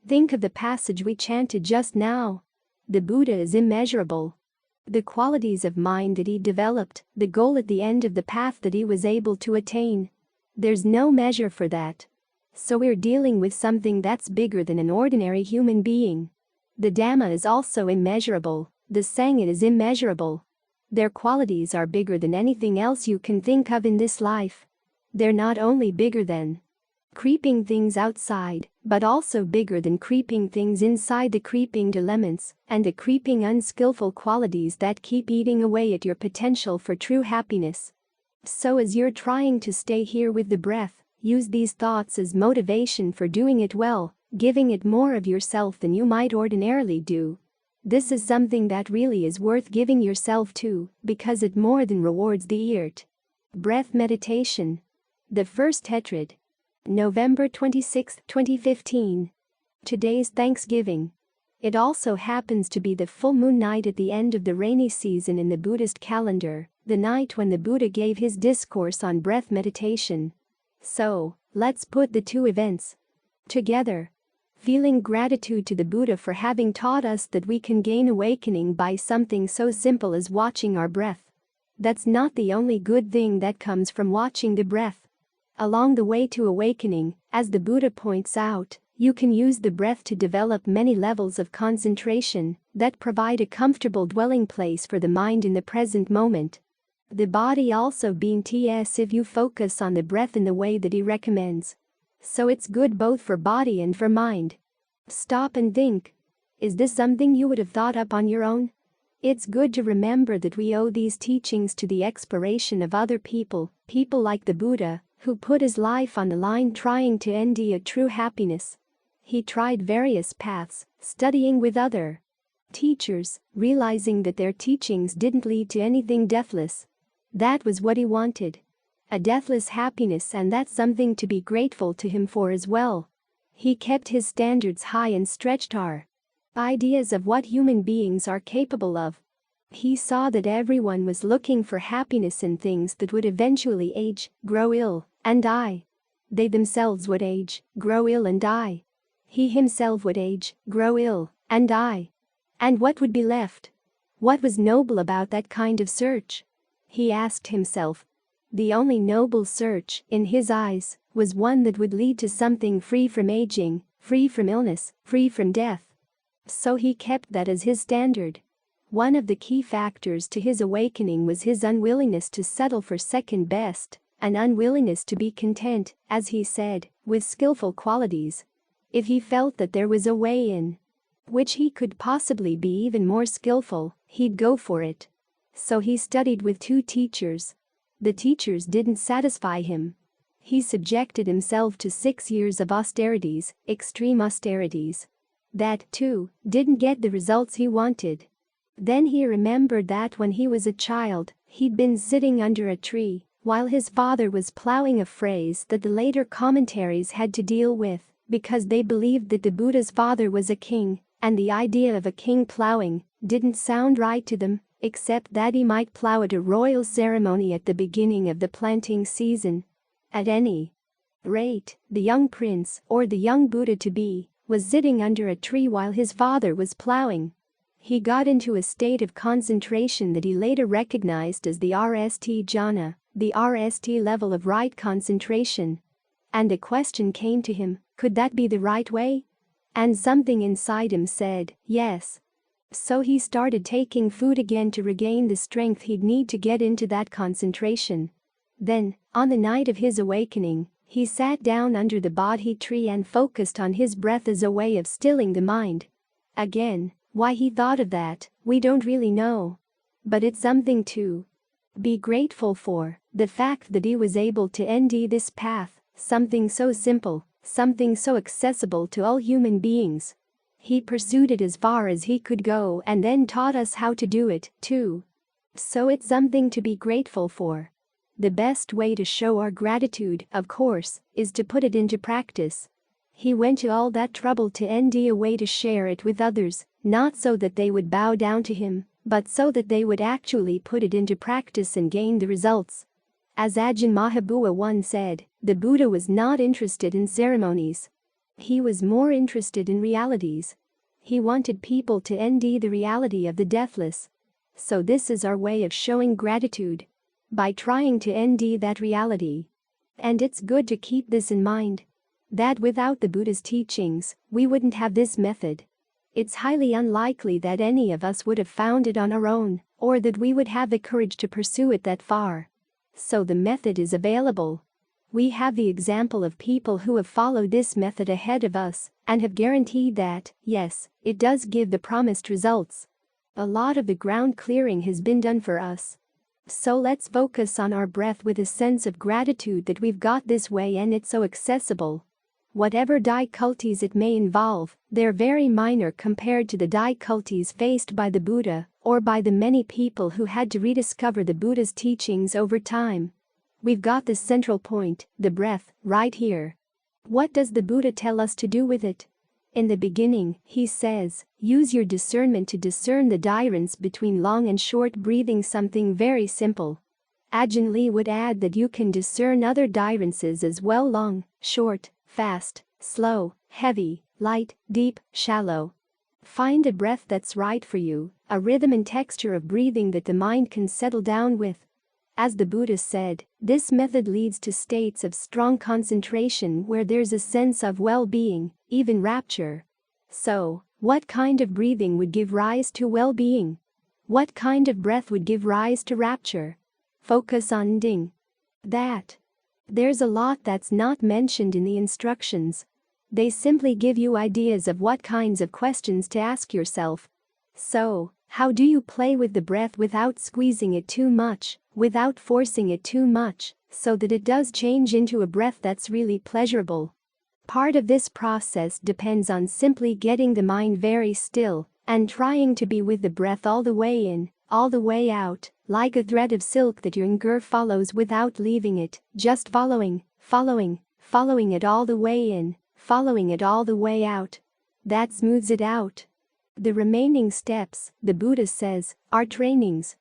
Think of the passage we chanted just now. The Buddha is immeasurable. The qualities of mind that he developed, the goal at the end of the path that he was able to attain. There's no measure for that. So we're dealing with something that's bigger than an ordinary human being. The Dhamma is also immeasurable, the Sangha is immeasurable. Their qualities are bigger than anything else you can think of in this life. They're not only bigger than creeping things outside, but also bigger than creeping things inside, the creeping dilemmas and the creeping unskillful qualities that keep eating away at your potential for true happiness. So as you're trying to stay here with the breath, use these thoughts as motivation for doing it well, giving it more of yourself than you might ordinarily do. This is something that really is worth giving yourself to, because it more than rewards the effort. Breath meditation. The first tetrad. November 26, 2015. Today's Thanksgiving. It also happens to be the full moon night at the end of the rainy season in the Buddhist calendar, the night when the Buddha gave his discourse on breath meditation. So, let's put the two events together. Feeling gratitude to the Buddha for having taught us that we can gain awakening by something so simple as watching our breath. That's not the only good thing that comes from watching the breath. Along the way to awakening, as the Buddha points out, you can use the breath to develop many levels of concentration that provide a comfortable dwelling place for the mind in the present moment. The body also being TS if you focus on the breath in the way that he recommends. So it's good both for body and for mind. Stop and think. Is this something you would have thought up on your own? It's good to remember that we owe these teachings to the exploration of other people like the Buddha, who put his life on the line trying to end a true happiness. He tried various paths, studying with other teachers, realizing that their teachings didn't lead to anything deathless. That was what he wanted. A deathless happiness, and that's something to be grateful to him for as well. He kept his standards high and stretched our ideas of what human beings are capable of. He saw that everyone was looking for happiness in things that would eventually age, grow ill, and die. They themselves would age, grow ill and die. He himself would age, grow ill, and die. And what would be left? What was noble about that kind of search? He asked himself. The only noble search, in his eyes, was one that would lead to something free from aging, free from illness, free from death. So he kept that as his standard. One of the key factors to his awakening was his unwillingness to settle for second best, an unwillingness to be content, as he said, with skillful qualities. If he felt that there was a way in which he could possibly be even more skillful, he'd go for it. So he studied with two teachers. The teachers didn't satisfy him. He subjected himself to 6 years of austerities, extreme austerities. That, too, didn't get the results he wanted. Then he remembered that when he was a child, he'd been sitting under a tree while his father was plowing, a phrase that the later commentaries had to deal with because they believed that the Buddha's father was a king, and the idea of a king plowing didn't sound right to them, except that he might plow at a royal ceremony at the beginning of the planting season. At any rate, the young prince, or the young Buddha-to-be, was sitting under a tree while his father was plowing. He got into a state of concentration that he later recognized as the RST jhana, the RST level of right concentration. And a question came to him, could that be the right way? And something inside him said, yes. So he started taking food again to regain the strength he'd need to get into that concentration. Then, on the night of his awakening, he sat down under the Bodhi tree and focused on his breath as a way of stilling the mind. Again, why he thought of that, we don't really know. But it's something to be grateful for, the fact that he was able to end this path, something so simple, something so accessible to all human beings. He pursued it as far as he could go and then taught us how to do it, too. So it's something to be grateful for. The best way to show our gratitude, of course, is to put it into practice. He went to all that trouble to end a way to share it with others, not so that they would bow down to him, but so that they would actually put it into practice and gain the results. As Ajahn Mahabua once said, the Buddha was not interested in ceremonies. He was more interested in realities. He wanted people to end the reality of the deathless. So this is our way of showing gratitude. By trying to end that reality. And it's good to keep this in mind. That without the Buddha's teachings, we wouldn't have this method. It's highly unlikely that any of us would have found it on our own, or that we would have the courage to pursue it that far. So the method is available. We have the example of people who have followed this method ahead of us and have guaranteed that, yes, it does give the promised results. A lot of the ground clearing has been done for us. So let's focus on our breath with a sense of gratitude that we've got this way and it's so accessible. Whatever difficulties it may involve, they're very minor compared to the difficulties faced by the Buddha or by the many people who had to rediscover the Buddha's teachings over time. We've got the central point, the breath, right here. What does the Buddha tell us to do with it? In the beginning, he says, use your discernment to discern the difference between long and short breathing, something very simple. Ajahn Lee would add that you can discern other differences as well: long, short, fast, slow, heavy, light, deep, shallow. Find a breath that's right for you, a rhythm and texture of breathing that the mind can settle down with. As the Buddha said, this method leads to states of strong concentration where there's a sense of well-being, even rapture. So, what kind of breathing would give rise to well-being? What kind of breath would give rise to rapture? Focus on ding. That. There's a lot that's not mentioned in the instructions. They simply give you ideas of what kinds of questions to ask yourself. So, how do you play with the breath without squeezing it too much, without forcing it too much, so that it does change into a breath that's really pleasurable? Part of this process depends on simply getting the mind very still and trying to be with the breath all the way in, all the way out, like a thread of silk that your finger follows without leaving it, just following it all the way in, following it all the way out. That smooths it out. The remaining steps, the Buddha says, are trainings.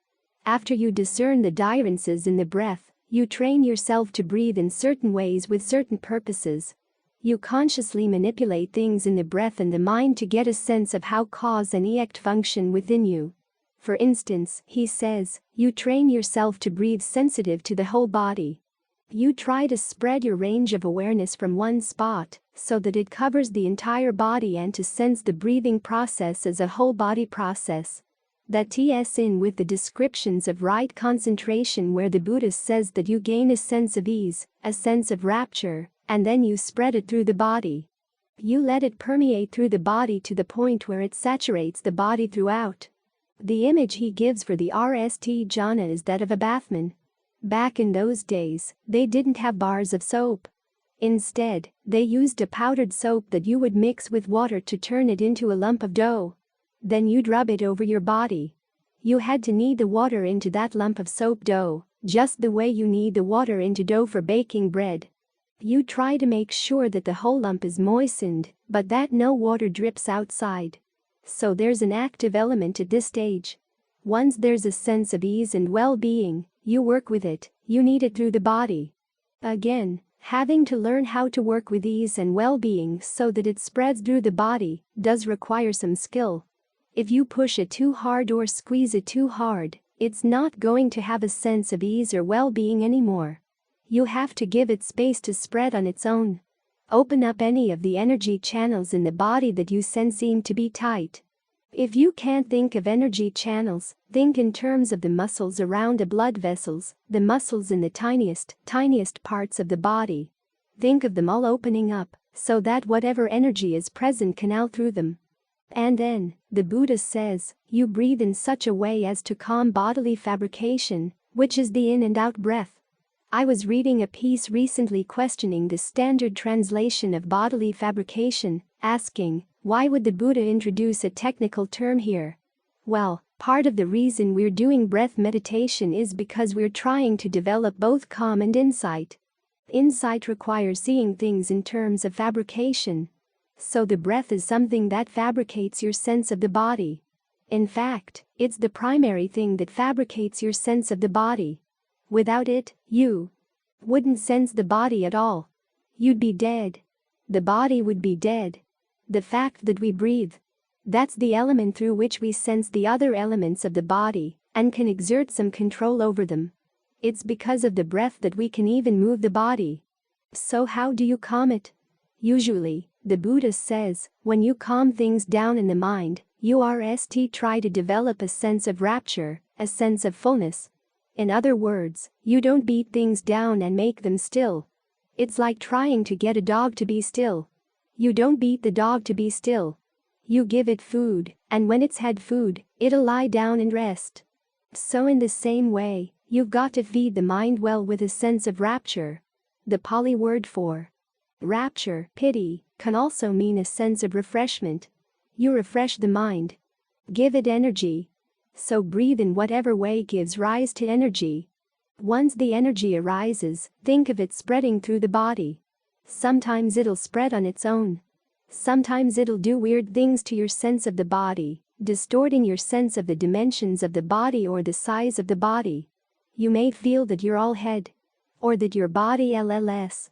After you discern the differences in the breath, you train yourself to breathe in certain ways with certain purposes. You consciously manipulate things in the breath and the mind to get a sense of how cause and effect function within you. For instance, he says, you train yourself to breathe sensitive to the whole body. You try to spread your range of awareness from one spot so that it covers the entire body and to sense the breathing process as a whole body process. That ties in with the descriptions of right concentration where the Buddha says that you gain a sense of ease, a sense of rapture, and then you spread it through the body. You let it permeate through the body to the point where it saturates the body throughout. The image he gives for the RST jhana is that of a bathman. Back in those days, they didn't have bars of soap. Instead, they used a powdered soap that you would mix with water to turn it into a lump of dough. Then you'd rub it over your body. You had to knead the water into that lump of soap dough, just the way you knead the water into dough for baking bread. You try to make sure that the whole lump is moistened, but that no water drips outside. So there's an active element at this stage. Once there's a sense of ease and well-being, you work with it, you knead it through the body. Again, having to learn how to work with ease and well-being so that it spreads through the body does require some skill. If you push it too hard or squeeze it too hard, it's not going to have a sense of ease or well-being anymore. You have to give it space to spread on its own. Open up any of the energy channels in the body that you sense seem to be tight. If you can't think of energy channels, think in terms of the muscles around the blood vessels, the muscles in the tiniest parts of the body. Think of them all opening up, so that whatever energy is present can out through them. And then, the Buddha says, you breathe in such a way as to calm bodily fabrication, which is the in and out breath. I was reading a piece recently questioning the standard translation of bodily fabrication, asking, why would the Buddha introduce a technical term here? Well, part of the reason we're doing breath meditation is because we're trying to develop both calm and insight. Insight requires seeing things in terms of fabrication. So the breath is something that fabricates your sense of the body. In fact, it's the primary thing that fabricates your sense of the body. Without it, you wouldn't sense the body at all. You'd be dead. The body would be dead. The fact that we breathe, that's the element through which we sense the other elements of the body and can exert some control over them. It's because of the breath that we can even move the body. So how do you calm it? Usually, the Buddha says, when you calm things down in the mind, you try to develop a sense of rapture, a sense of fullness. In other words, you don't beat things down and make them still. It's like trying to get a dog to be still. You don't beat the dog to be still. You give it food, and when it's had food, it'll lie down and rest. So in the same way, you've got to feed the mind well with a sense of rapture. The Pali word for rapture, piti, can also mean a sense of refreshment. You refresh the mind. Give it energy. So breathe in whatever way gives rise to energy. Once the energy arises, think of it spreading through the body. Sometimes it'll spread on its own. Sometimes it'll do weird things to your sense of the body, distorting your sense of the dimensions of the body or the size of the body. You may feel that you're all head, or that your body LLS,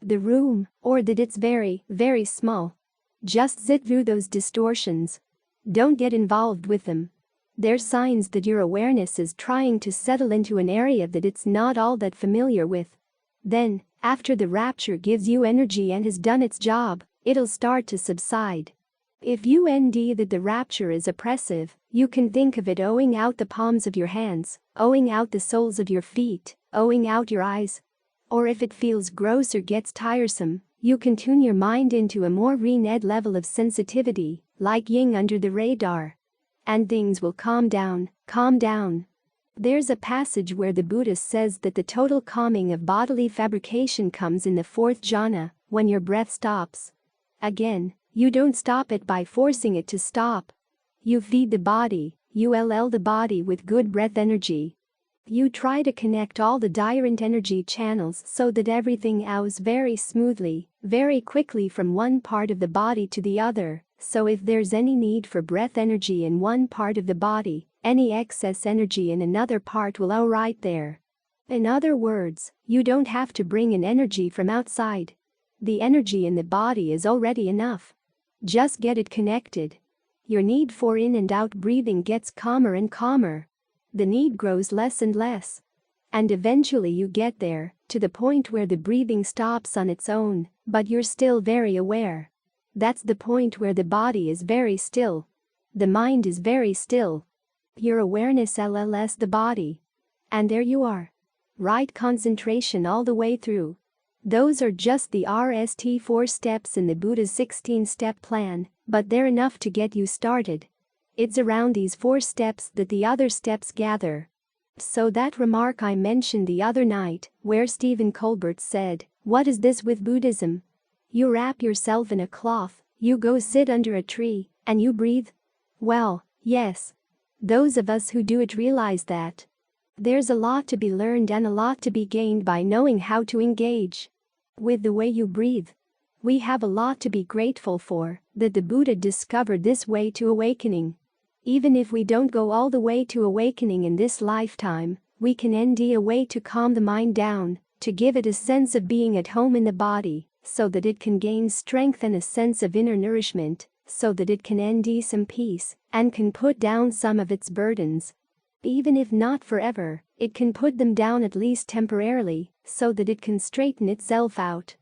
the room, or that it's very, very small. Just sit through those distortions. Don't get involved with them. They're signs that your awareness is trying to settle into an area that it's not all that familiar with. Then, after the rapture gives you energy and has done its job, it'll start to subside. If you ND that the rapture is oppressive, you can think of it owing out the palms of your hands, owing out the soles of your feet, owing out your eyes. Or if it feels gross or gets tiresome, you can tune your mind into a more rened level of sensitivity, like yin under the radar. And things will calm down, calm down. There's a passage where the Buddha says that the total calming of bodily fabrication comes in the fourth jhana, when your breath stops. Again, you don't stop it by forcing it to stop. You feed the body, you LL the body with good breath energy. You try to connect all the different energy channels so that everything flows very smoothly, very quickly from one part of the body to the other. So if there's any need for breath energy in one part of the body, any excess energy in another part will go right there. In other words, you don't have to bring in energy from outside. The energy in the body is already enough. Just get it connected. Your need for in and out breathing gets calmer and calmer. The need grows less and less. And eventually you get there, to the point where the breathing stops on its own, but you're still very aware. That's the point where the body is very still. The mind is very still. Your awareness LLS the body. And there you are. Right concentration all the way through. Those are just the RST 4 steps in the Buddha's 16-step plan, but they're enough to get you started. It's around these 4 steps that the other steps gather. So that remark I mentioned the other night, where Stephen Colbert said, "What is this with Buddhism? You wrap yourself in a cloth, you go sit under a tree, and you breathe?" Well, yes. Those of us who do it realize that. There's a lot to be learned and a lot to be gained by knowing how to engage with the way you breathe. We have a lot to be grateful for, that the Buddha discovered this way to awakening. Even if we don't go all the way to awakening in this lifetime, we can ND a way to calm the mind down, to give it a sense of being at home in the body, so that it can gain strength and a sense of inner nourishment, so that it can ND some peace, and can put down some of its burdens. Even if not forever, it can put them down at least temporarily, so that it can straighten itself out.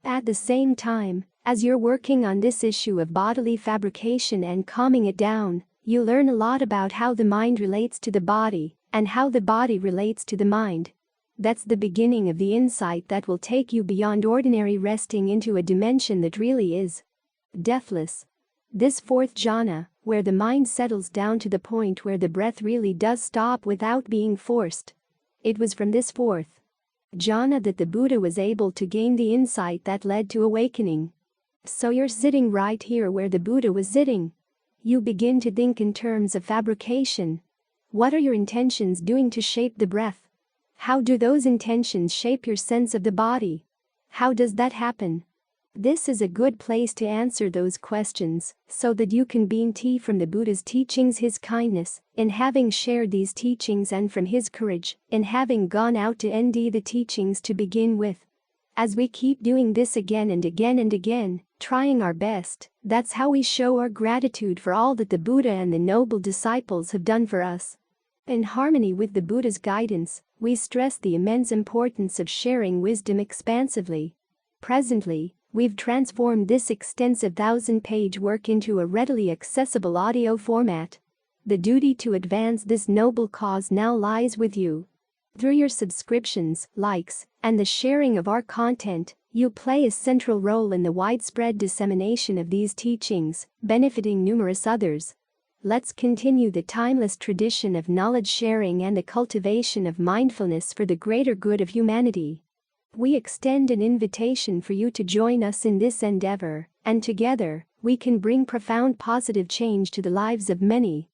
At the same time, as you're working on this issue of bodily fabrication and calming it down, you learn a lot about how the mind relates to the body, and how the body relates to the mind. That's the beginning of the insight that will take you beyond ordinary resting into a dimension that really is deathless. This fourth jhana, where the mind settles down to the point where the breath really does stop without being forced. It was from this fourth jhana that the Buddha was able to gain the insight that led to awakening. So you're sitting right here where the Buddha was sitting. You begin to think in terms of fabrication. What are your intentions doing to shape the breath? How do those intentions shape your sense of the body? How does that happen? This is a good place to answer those questions, so that you can gain tea from the Buddha's teachings, his kindness, in having shared these teachings, and from his courage, in having gone out to ND the teachings to begin with. As we keep doing this again and again and again, trying our best, that's how we show our gratitude for all that the Buddha and the noble disciples have done for us. In harmony with the Buddha's guidance, we stress the immense importance of sharing wisdom expansively. Presently, we've transformed this extensive 1,000-page work into a readily accessible audio format. The duty to advance this noble cause now lies with you. Through your subscriptions, likes, and the sharing of our content, you play a central role in the widespread dissemination of these teachings, benefiting numerous others. Let's continue the timeless tradition of knowledge sharing and the cultivation of mindfulness for the greater good of humanity. We extend an invitation for you to join us in this endeavor, and together, we can bring profound positive change to the lives of many.